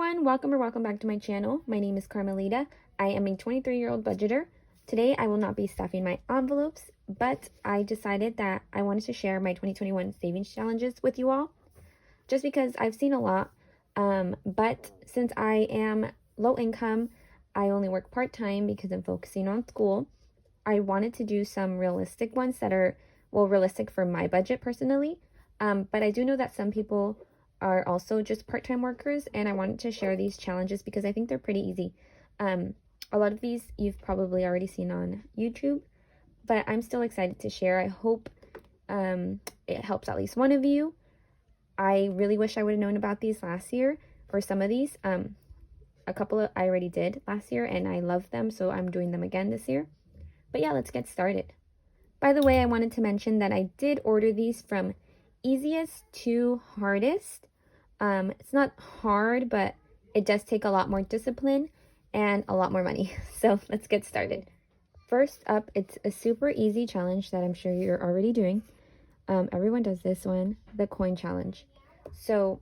everyone, welcome back to my channel. My name is Carmelita. I am a 23-year-old budgeter. Today I will not be stuffing my envelopes, but I decided that I wanted to share my 2021 savings challenges with you all, just because I've seen a lot, but since I am low income, I only work part-time because I'm focusing on school. I wanted to do some realistic ones that are, well, realistic for my budget personally, but I do know that some people are also just part-time workers, and I wanted to share these challenges because I think they're pretty easy. A lot of these you've probably already seen on YouTube, but I'm still excited to share. I hope it helps at least one of you. I really wish I would have known about these last year, or some of these. A couple I already did last year, and I love them, so I'm doing them again this year. But yeah, let's get started. By the way, I wanted to mention that I did order these from easiest to hardest. It's not hard, but it does take a lot more discipline and a lot more money. So let's get started. First up, it's a super easy challenge that I'm sure you're already doing. Everyone does this one, the coin challenge. So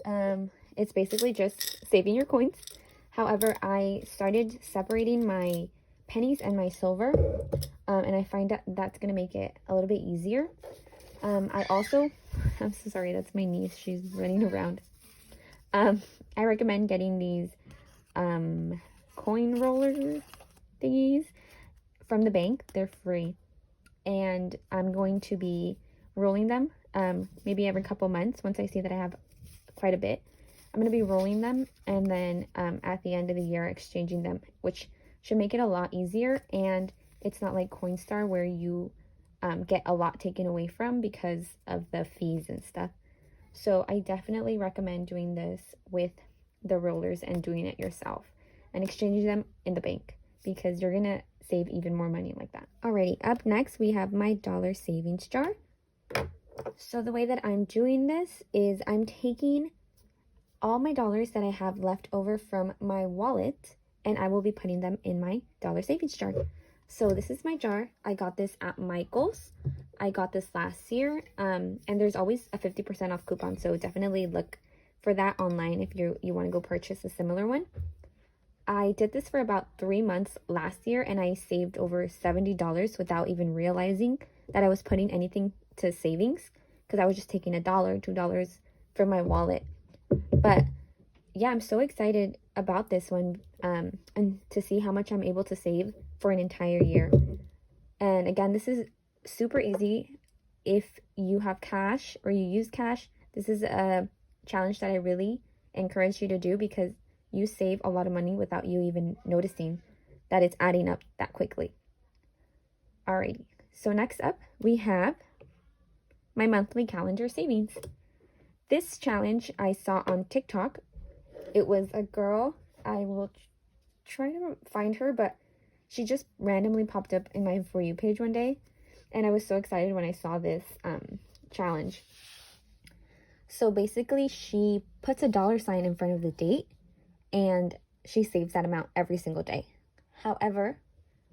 it's basically just saving your coins. However, I started separating my pennies and my silver, and I find that that's going to make it a little bit easier. I'm so sorry, that's my niece, she's running around. I recommend getting these coin roller thingies from the bank. They're free, and I'm going to be rolling them maybe every couple months. Once I see that I have quite a bit, I'm going to be rolling them, and then at the end of the year exchanging them, which should make it a lot easier. And it's not like Coinstar where you get a lot taken away from because of the fees and stuff. So I definitely recommend doing this with the rollers and doing it yourself and exchanging them in the bank, because you're gonna save even more money like that. Alrighty, up next we have my dollar savings jar. So the way that I'm doing this is I'm taking all my dollars that I have left over from my wallet, and I will be putting them in my dollar savings jar. So this is my jar. I got this at Michael's. I got this last year, and there's always a 50% off coupon, so definitely look for that online if you want to go purchase a similar one. I did this for about 3 months last year, and I saved over $70 without even realizing that I was putting anything to savings, because I was just taking $1, $2 from my wallet. But yeah, I'm so excited about this one, and to see how much I'm able to save for an entire year. And again, this is super easy if you have cash or you use cash. This is a challenge that I really encourage you to do, because you save a lot of money without you even noticing that it's adding up that quickly. Alrighty, so next up we have my monthly calendar savings. This challenge I saw on TikTok. It was a girl, I will try to find her, but she just randomly popped up in my For You page one day, and I was so excited when I saw this challenge. So basically, she puts a $sign in front of the date, and she saves that amount every single day. However,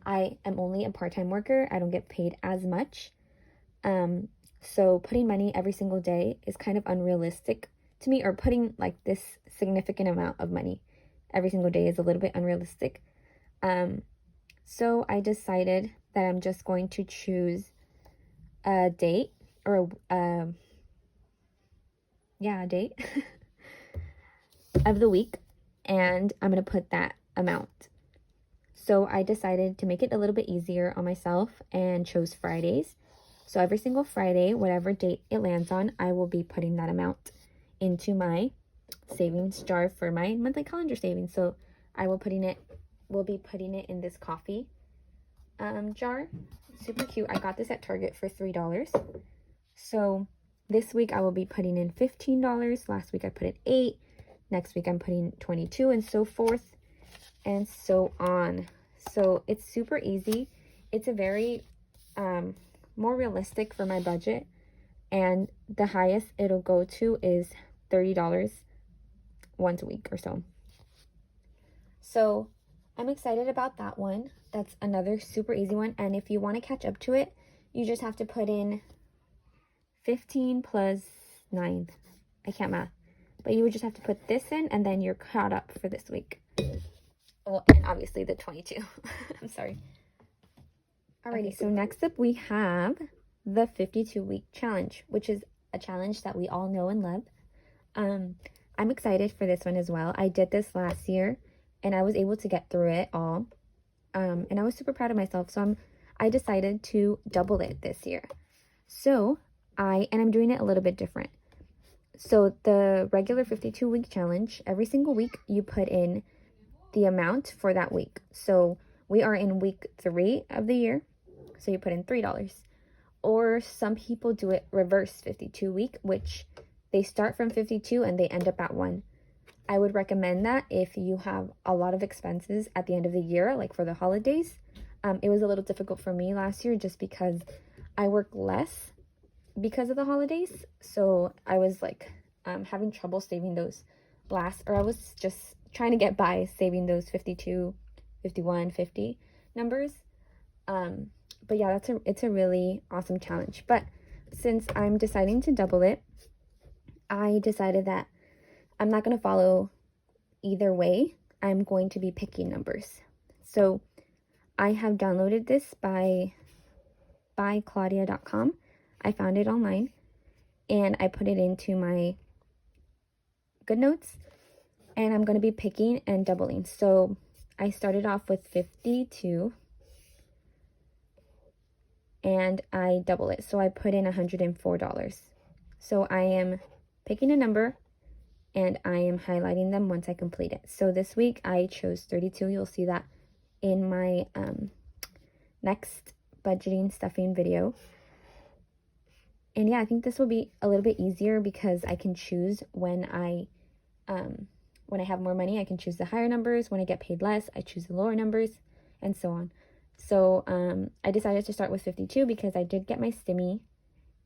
I am only a part-time worker. I don't get paid as much. So putting money every single day is kind of unrealistic to me, or putting like this significant amount of money every single day is a little bit unrealistic. So I decided that I'm just going to choose a date, or a date of the week, and I'm going to put that amount. So I decided to make it a little bit easier on myself and chose Fridays. So every single Friday, whatever date it lands on, I will be putting that amount into my savings jar for my monthly calendar savings. So I will be putting it in this coffee jar. Super cute. I got this at Target for $3. So this week I will be putting in $15. Last week I put in $8. Next week I'm putting $22, and so forth and so on. So it's super easy. It's a very more realistic for my budget, and the highest it'll go to is $30 once a week or so. So I'm excited about that one. That's another super easy one, and if you want to catch up to it, you just have to put in 15 plus 9. I can't math, But you would just have to put this in, and then you're caught up for this week. Well, and obviously the 22. I'm sorry. Alrighty, so next up we have the 52-week challenge, which is a challenge that we all know and love. I'm excited for this one as well. I did this last year, and I was able to get through it all. And I was super proud of myself, so I decided to double it this year. So I'm doing it a little bit different. So the regular 52-week challenge, every single week you put in the amount for that week. So we are in week 3 of the year, so you put in $3. Or some people do it reverse 52 week, which they start from 52 and they end up at 1. I would recommend that if you have a lot of expenses at the end of the year, like for the holidays. It was a little difficult for me last year just because I work less because of the holidays. So I was like having trouble saving those I was just trying to get by saving those 52, 51, 50 numbers. But yeah, it's a really awesome challenge. But since I'm deciding to double it, I decided that I'm not going to follow either way. I'm going to be picking numbers. So I have downloaded this by Claudia.com. I found it online and I put it into my GoodNotes, and I'm going to be picking and doubling. So I started off with 52 and I double it. So I put in $104. So I am picking a number and I am highlighting them once I complete it. So this week I chose 32. You'll see that in my next budgeting stuffing video. And yeah, I think this will be a little bit easier because I can choose when I have more money, I can choose the higher numbers. When I get paid less, I choose the lower numbers, and so on. So I decided to start with 52 because I did get my stimmy,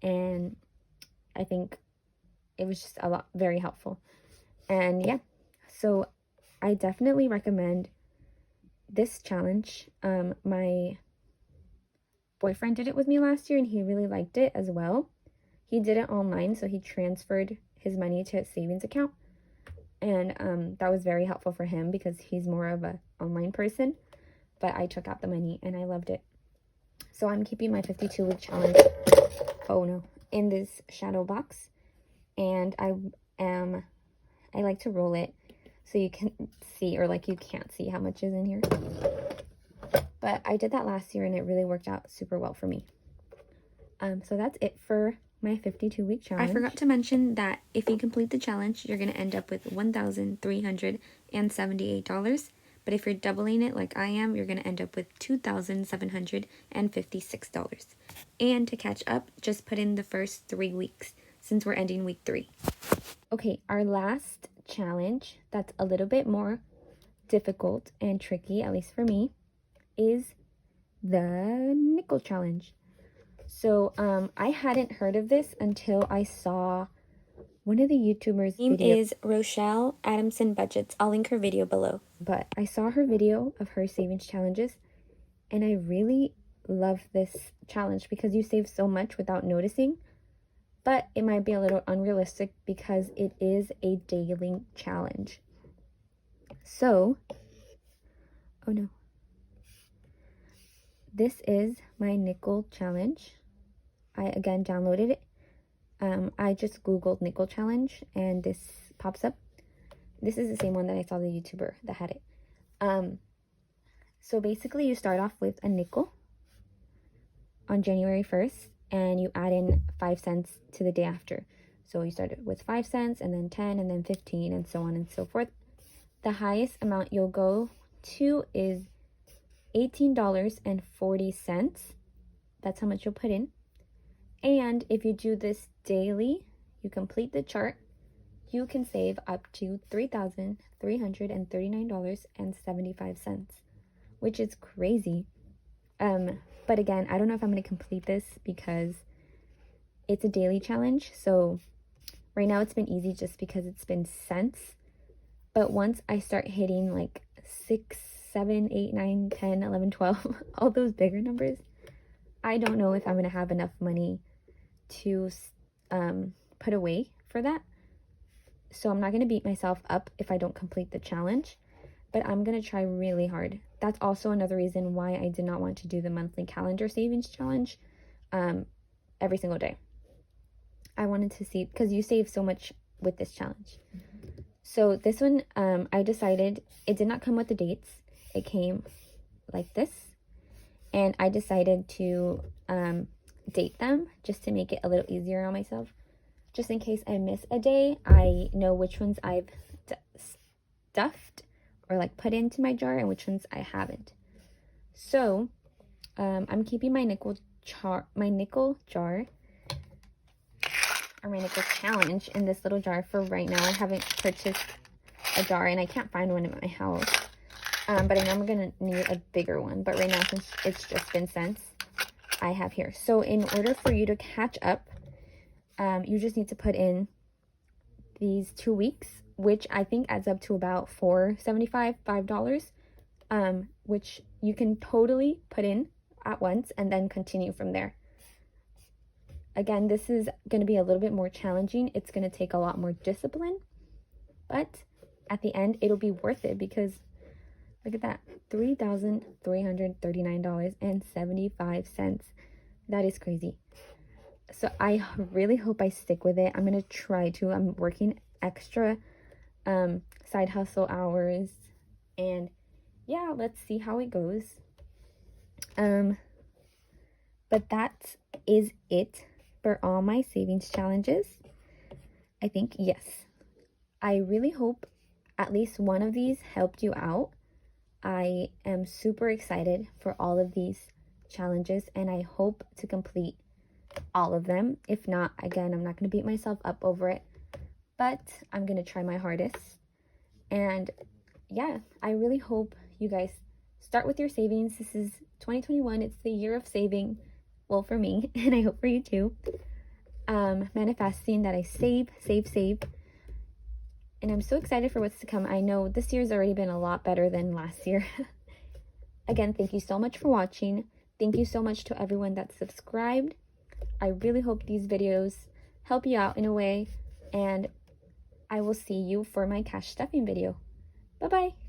and I think it was just very helpful. And yeah, so I definitely recommend this challenge. My boyfriend did it with me last year, and he really liked it as well. He did it online, so he transferred his money to his savings account. And that was very helpful for him because he's more of an online person. But I took out the money and I loved it. So I'm keeping my 52-week challenge, in this shadow box. And I like to roll it so you can see, or like you can't see how much is in here. But I did that last year and it really worked out super well for me. So that's it for my 52-week challenge. I forgot to mention that if you complete the challenge, you're going to end up with $1,378. But if you're doubling it like I am, you're going to end up with $2,756. And to catch up, just put in the first 3 weeks since we're ending week 3. Okay, our last challenge that's a little bit more difficult and tricky, at least for me, is the nickel challenge. So I hadn't heard of this until I saw one of the YouTubers' Her name is Rochelle Adamson Budgets. I'll link her video below. But I saw her video of her savings challenges, and I really love this challenge because you save so much without noticing. But it might be a little unrealistic because it is a daily challenge. So, oh no. This is my nickel challenge. I again downloaded it. I just Googled nickel challenge and this pops up. This is the same one that I saw the YouTuber that had it. So basically you start off with a nickel on January 1st and you add in 5 cents to the day after. So you started with 5 cents and then 10 and then 15 and so on and so forth. The highest amount you'll go to is $18.40. That's how much you'll put in. And if you do this daily, you complete the chart, you can save up to $3,339.75, which is crazy. But again, I don't know if I'm going to complete this because it's a daily challenge. So right now it's been easy just because it's been cents. But once I start hitting like 6, 7, 8, 9, 10, 11, 12, all those bigger numbers, I don't know if I'm going to have enough money to put away for that. So I'm not going to beat myself up if I don't complete the challenge, but I'm going to try really hard. That's also another reason why I did not want to do the monthly calendar savings challenge every single day. I wanted to see, because you save so much with this challenge. So this one, I decided, it did not come with the dates. It came like this. And I decided to date them just to make it a little easier on myself. Just in case I miss a day, I know which ones I've stuffed or like put into my jar and which ones I haven't. So I'm keeping my nickel jar or my nickel challenge in this little jar for right now. I haven't purchased a jar and I can't find one in my house. But I know I'm going to need a bigger one. But right now, since it's just been cents, I have here. So in order for you to catch up, you just need to put in these 2 weeks, which I think adds up to about $4.75, $5, which you can totally put in at once and then continue from there. Again, this is going to be a little bit more challenging. It's going to take a lot more discipline, but at the end, it'll be worth it because look at that, $3,339.75. That is crazy. So I really hope I stick with it. I'm going to try to. I'm working extra side hustle hours. And yeah, let's see how it goes. But that is it for all my savings challenges. I think, yes. I really hope at least one of these helped you out. I am super excited for all of these challenges and I hope to complete all of them. If not, again, I'm not going to beat myself up over it, but I'm going to try my hardest. And yeah, I really hope you guys start with your savings. This is 2021. It's the year of saving. Well, for me, and I hope for you too. Manifesting that I save. And I'm so excited for what's to come. I know this year's already been a lot better than last year. Again, thank you so much for watching. Thank you so much to everyone that's subscribed. I really hope these videos help you out in a way. And I will see you for my cash stuffing video. Bye-bye.